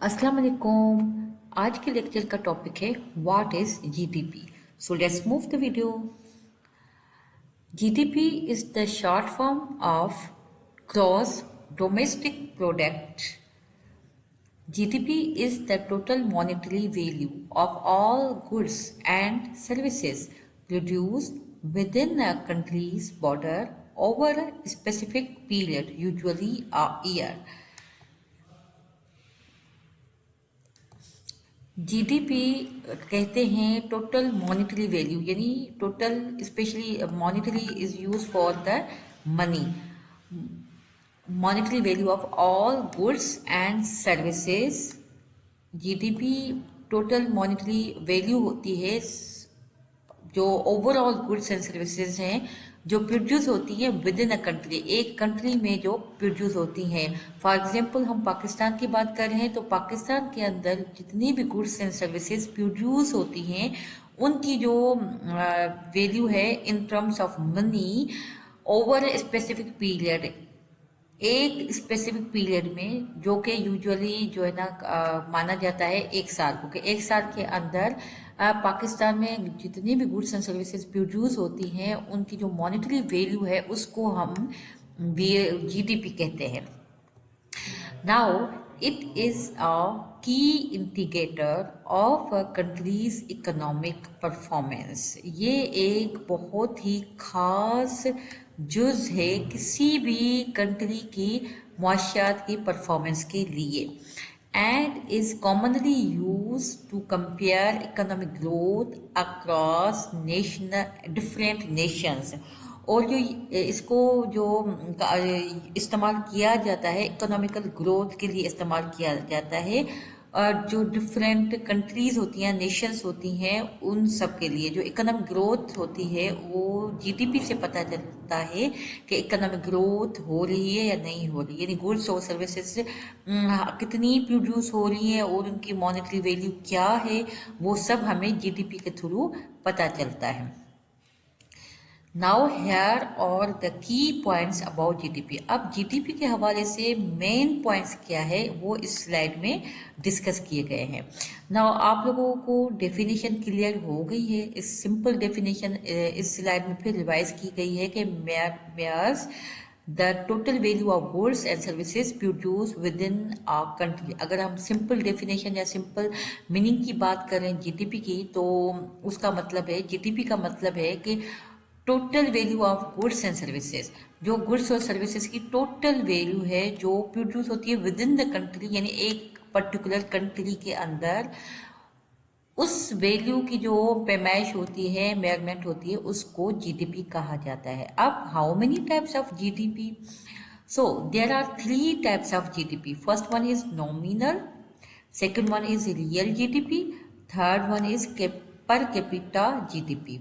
अस्सलाम वालेकुम। आज के लेक्चर का टॉपिक है what is GDP. So let's move the video. GDP is the short form of gross domestic product. GDP is the total monetary value of all goods and services produced within a country's border over a specific period, usually a year. GDP कहते हैं total monetary value, यानी total specially monetary is use for the money, monetary value of all goods and services. GDP total monetary value होती है जो overall goods and services हैं जो produce होती है विद इन अ कंट्री, एक country में जो प्रोड्यूस होती हैं। फॉर एग्जांपल हम पाकिस्तान की बात कर रहे हैं तो पाकिस्तान के अंदर जितनी भी गुड्स एंड सर्विसेज प्रोड्यूस होती हैं उनकी जो वैल्यू है in terms of money over a specific period, एक स्पेसिफिक पीरियड में, जो कि यूजुअली जो है ना माना जाता है एक साल, क्योंकि एक साल के अंदर पाकिस्तान में जितनी भी गुड्स एंड सर्विसेज प्रोड्यूस होती हैं उनकी जो मॉनेटरी वैल्यू है उसको हम जीडीपी कहते हैं। नाउ इट इज अ की indicator of a countries economic performance. ये एक बहुत ही खास जुज है किसी भी कंट्री की मुआशियात की परफॉर्मेंस के लिए, and is commonly used to compare economic growth across different nations। और जो इसको जो इस्तेमाल किया जाता है इकोनॉमिकल ग्रोथ के लिए इस्तेमाल किया जाता है, और जो डिफरेंट कंट्रीज होती हैं, नेशंस होती हैं, उन सब के लिए जो इकोनॉमिक ग्रोथ होती है वो जीडीपी से पता चलता है कि इकोनॉमिक ग्रोथ हो रही है या नहीं हो रही है, यानी गुड्स और सर्विसेज कितनी प्रोड्यूस हो रही है और उनकी मॉनेटरी वैल्यू क्या है, वो सब हमें जीडीपी के थ्रू पता चलता है। नाउ हेयर और the key points about GDP. अब जीडीपी के हवाले से मेन पॉइंट्स क्या है वो इस स्लाइड में डिस्कस किए गए हैं। नाउ आप लोगों को डेफिनेशन क्लियर हो गई है। इस सिंपल डेफिनेशन इस स्लाइड में फिर रिवाइज की गई है कि measures the total value of goods and services produce within a country. अगर हम सिंपल डेफिनेशन या सिंपल मीनिंग की बात करें जीडीपी की, तो उसका मतलब है, जीडीपी का मतलब है कि total value of goods and services, जो गुड्स और सर्विसेज की टोटल वैल्यू है जो प्रोड्यूस होती है विद इन द कंट्री, यानी एक पर्टिकुलर कंट्री के अंदर, उस वैल्यू की जो पैमाइश होती है, मेजरमेंट होती है, उसको जीडीपी कहा जाता है। अब how many types of GDP? So there are 3 types of GDP. First one is nominal, second one is real GDP, third one is per capita GDP.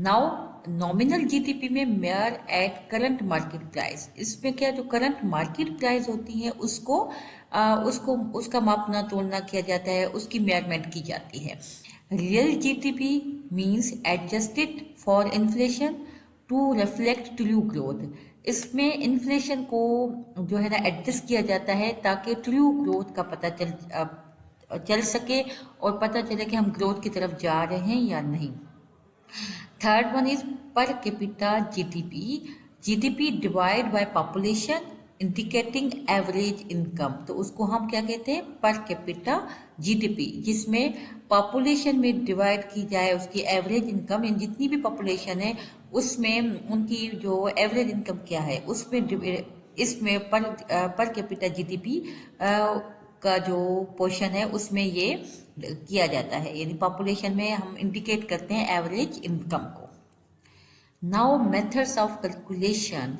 Now nominal GDP में measure at current market price, इसमें क्या, जो current market price होती है उसका मापना तोलना किया जाता है, उसकी मेजरमेंट की जाती है। Real GDP means adjusted for inflation to reflect true growth. इसमें इन्फ्लेशन को जो है ना एडजस्ट किया जाता है ताकि ट्रू ग्रोथ का पता चल सके और पता चले कि हम ग्रोथ की तरफ जा रहे हैं या नहीं। Third one is per capita GDP. GDP divide by population indicating average income, तो उसको हम क्या कहते हैं, पर कैपिटा जीडीपी, जिसमें पॉपुलेशन में डिवाइड की जाए उसकी एवरेज इनकम, इन जितनी भी पॉपुलेशन है उसमें उनकी जो एवरेज इनकम क्या है, उसमें इसमें पर कैपिटा जीडीपी का जो पोर्शन है उसमें ये किया जाता है, यानी पॉपुलेशन में हम इंडिकेट करते हैं एवरेज इनकम को। Now methods of calculation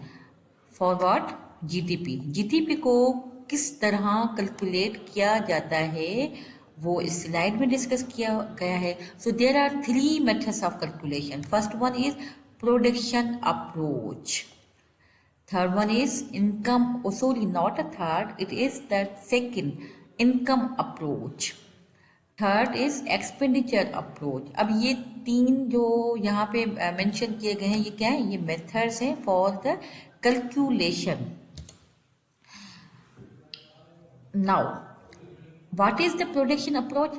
for what, GDP. GDP को किस तरह कैलकुलेट किया जाता है वो इस स्लाइड में डिस्कस किया गया है। So there are 3 methods of calculation. First one is production approach, third one is income, oh sorry, not a third, it is the second, income approach, third is expenditure approach. अब ये 3 जो यहाँ पे mention किए गए हैं ये क्या है, ये मेथड्स हैं for the calculation. Now What is the production approach?